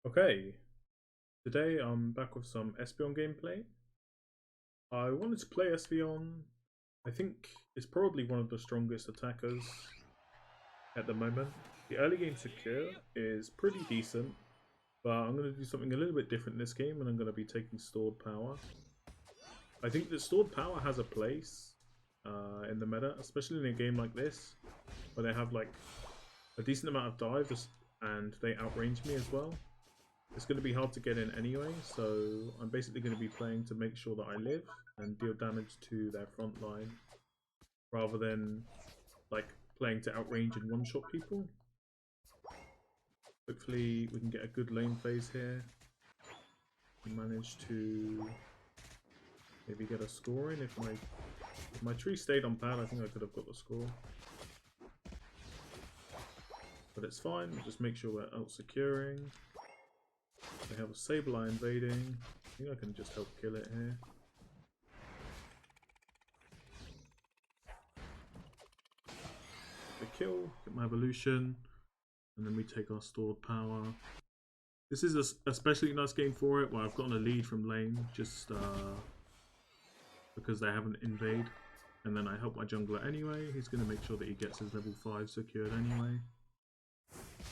Okay, today I'm back with some Espeon gameplay. I wanted to play Espeon. I think it's probably one of the strongest attackers at the moment. The early game secure is pretty decent, but I'm going to do something a little bit different this game, and I'm going to be taking stored power. I think that stored power has a place in the meta, especially in a game like this, where they have like a decent amount of dives and they outrange me as well. It's going to be hard to get in anyway, so I'm basically going to be playing to make sure that I live and deal damage to their front line, rather than like playing to outrange and one-shot people. Hopefully we can get a good lane phase here and manage to maybe get a score in. If my tree stayed on pad, I think I could have got the score. But it's fine, just make sure we're out securing. They have a Sableye invading. I think I can just help kill it here. The kill, get my evolution, and then we take our stored power. This is a especially nice game for it, where I've gotten a lead from lane just because they haven't invade. And then I help my jungler anyway. He's going to make sure that he gets his level 5 secured anyway.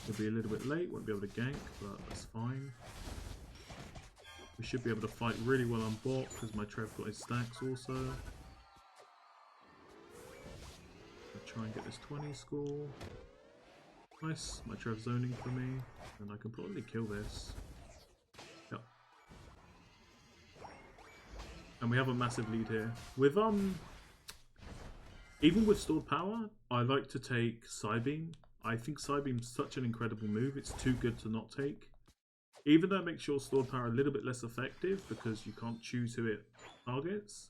He'll be a little bit late, won't be able to gank, but that's fine. We should be able to fight really well on bot because my Trev got his stacks also. I'll try and get this 20 score. Nice, my Trev zoning for me, and I can probably kill this. Yep. And we have a massive lead here. With even with stored power, I like to take Psybeam. I think Psybeam's such an incredible move, it's too good to not take. Even though it makes your stored power a little bit less effective because you can't choose who it targets,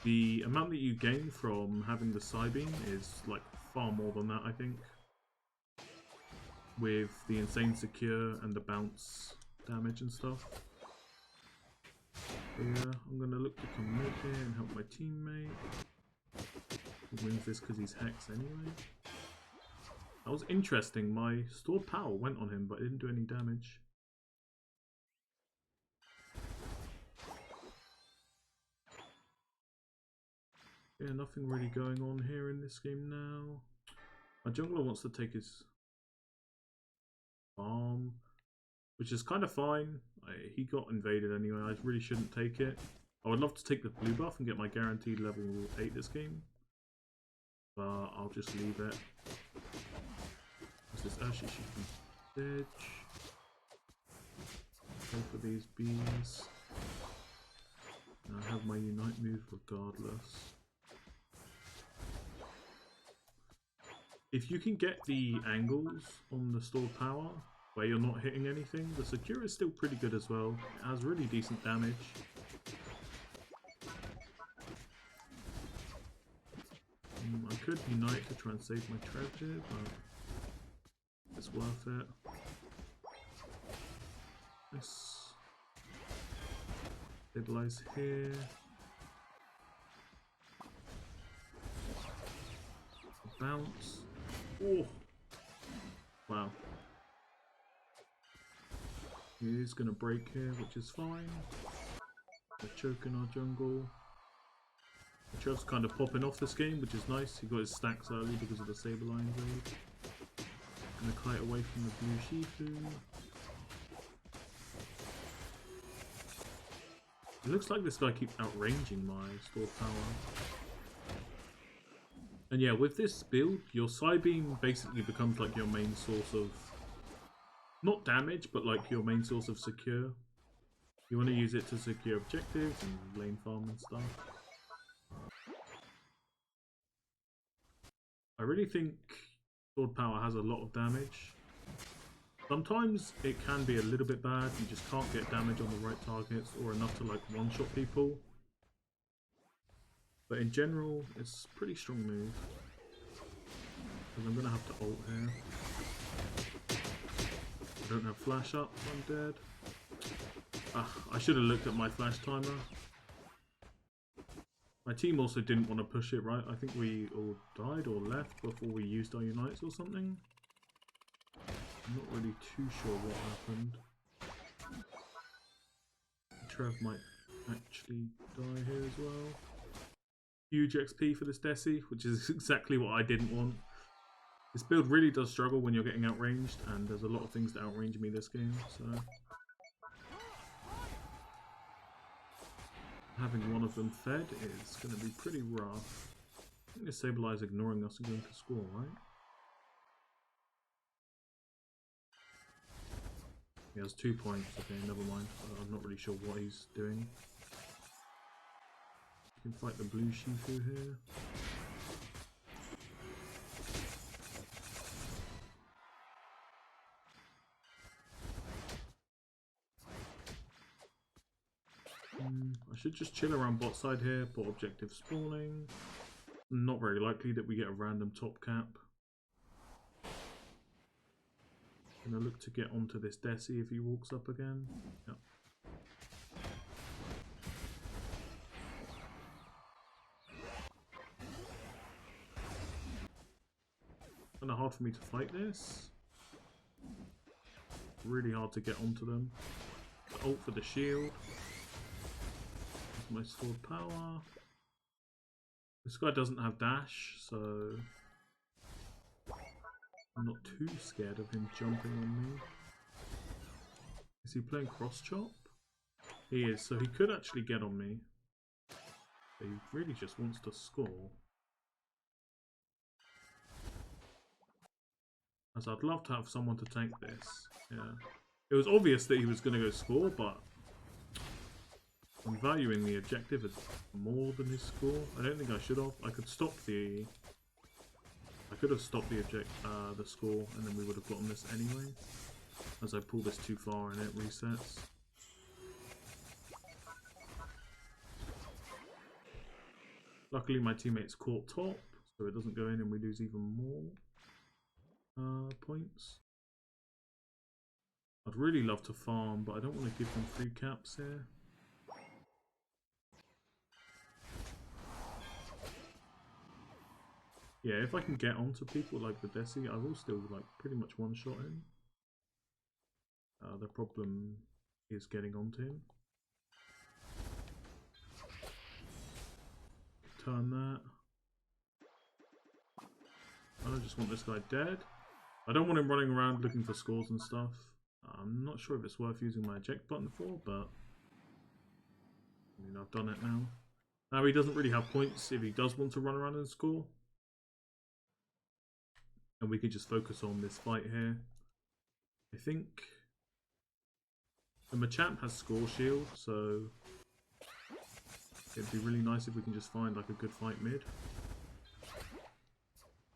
the amount that you gain from having the Psybeam is like far more than that, I think. With the insane secure and the bounce damage and stuff. So yeah, I'm going to look to come mid here and help my teammate. He wins this because he's Hex anyway. That was interesting, my stored power went on him but it didn't do any damage. Yeah, nothing really going on here in this game now. My jungler wants to take his farm, which is kind of fine. He got invaded anyway, I really shouldn't take it. I would love to take the blue buff and get my guaranteed level 8 this game, but I'll just leave it. What's this? Actually, she can ditch. Go for these bees. And I have my unite move regardless. If you can get the angles on the stored power where you're not hitting anything, the secure is still pretty good as well. It has really decent damage. I could unite to try and save my treasure, but it's worth it. Nice. Stabilize here. Bounce. Oh! Wow. He's gonna break here, which is fine. We're choking our jungle. Trev's kind of popping off this game, which is nice. He got his stacks early because of the Sableye invade. Gonna kite away from the blue Shifu. It looks like this guy keeps outranging my stored power. And yeah, with this build, your Psybeam basically becomes like your main source of, not damage, but like your main source of secure. You want to use it to secure objectives and lane farm and stuff. I really think stored power has a lot of damage. Sometimes it can be a little bit bad, you just can't get damage on the right targets or enough to like one-shot people. But in general, it's a pretty strong move. Because I'm going to have to ult here. I don't have flash up, I'm dead. I should have looked at my flash timer. My team also didn't want to push it, right? I think we all died or left before we used our unites or something. I'm not really too sure what happened. Trev might actually die here as well. Huge XP for this Desi, which is exactly what I didn't want. This build really does struggle when you're getting outranged, and there's a lot of things that outrange me this game, so... having one of them fed is going to be pretty rough. I think the Sableye ignoring us and going to score, right? He has 2 points, okay, never mind. I'm not really sure what he's doing. You can fight the blue Shifu here. I should just chill around bot side here, bot objective spawning. Not very likely that we get a random top cap. Gonna look to get onto this Desi if he walks up again. Yep. Kinda hard for me to fight this. Really hard to get onto them. Ult for the shield. My sword power. This guy doesn't have dash, so I'm not too scared of him jumping on me. Is he playing cross chop? He is, so he could actually get on me. But he really just wants to score. As I'd love to have someone to tank this. Yeah. It was obvious that he was going to go score, but I'm valuing the objective as more than his score. I don't think I should have. I could stop the... I could have stopped the score, and then we would have gotten this anyway. As I pull this too far and it resets. Luckily my teammates caught top, so it doesn't go in and we lose even more points. I'd really love to farm, but I don't want to give them free caps here. Yeah, if I can get onto people like the Desi, I will still like pretty much one-shot him. The problem is getting onto him. Turn that. I just want this guy dead. I don't want him running around looking for scores and stuff. I'm not sure if it's worth using my eject button for, but I mean, I've done it now. Now he doesn't really have points if he does want to run around and score. And we can just focus on this fight here. I think the Machamp has score shield, so it'd be really nice if we can just find like a good fight mid.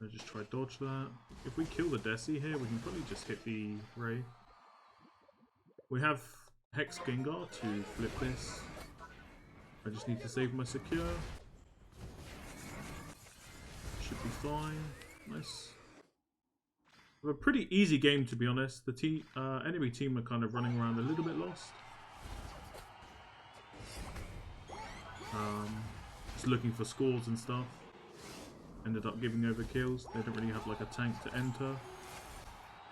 I'll just try dodge that. If we kill the Desi here, we can probably just hit the Ray. We have Hex Gengar to flip this. I just need to save my secure. Should be fine. Nice. A pretty easy game, to be honest. The enemy team are kind of running around a little bit lost. Just looking for scores and stuff. Ended up giving over kills. They don't really have like a tank to enter.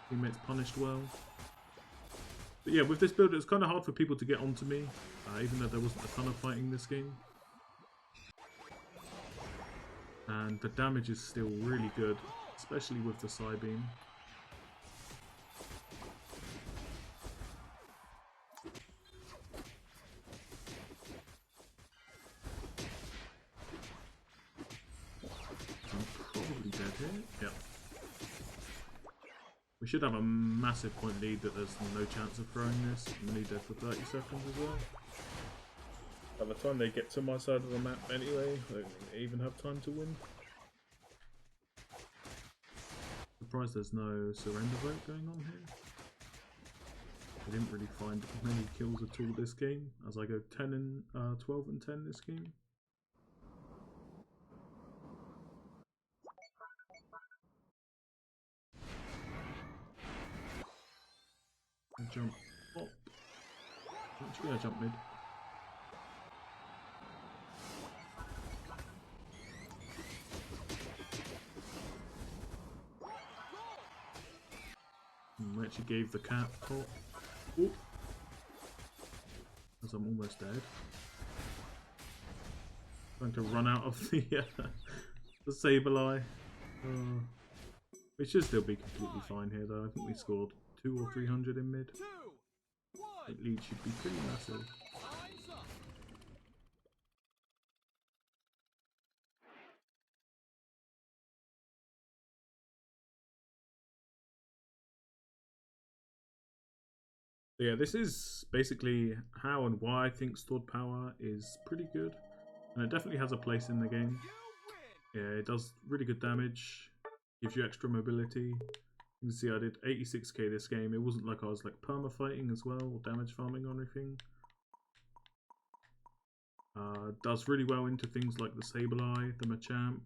Teammates punished well. But yeah, with this build, it's kind of hard for people to get onto me, even though there wasn't a ton of fighting this game. And the damage is still really good, especially with the Psybeam. Yep. We should have a massive point lead that there's no chance of throwing this. I'm only dead for 30 seconds as well. By the time they get to my side of the map anyway, I don't think they even have time to win. Surprised there's no surrender vote going on here. I didn't really find many kills at all this game, as I go 10 and 12 and 10 this game. Jump up. Actually, I jump mid. We actually gave the cap top. Ooh. as I'm almost dead. Trying to run out of the Sableye. We should still be completely fine here though. I think we scored 200 or 300 in mid. The lead should be pretty massive. So yeah, this is basically how and why I think stored power is pretty good. And it definitely has a place in the game. Yeah, it does really good damage. Gives you extra mobility. You can see I did 86k this game. It wasn't like I was like perma fighting as well or damage farming or anything. Does really well into things like the Sableye, the Machamp.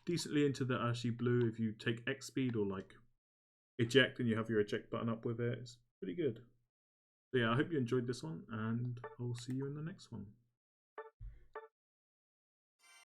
Decently into the Ashy Blue if you take X speed or like eject and you have your eject button up with it. It's pretty good. So yeah, I hope you enjoyed this one and I'll see you in the next one.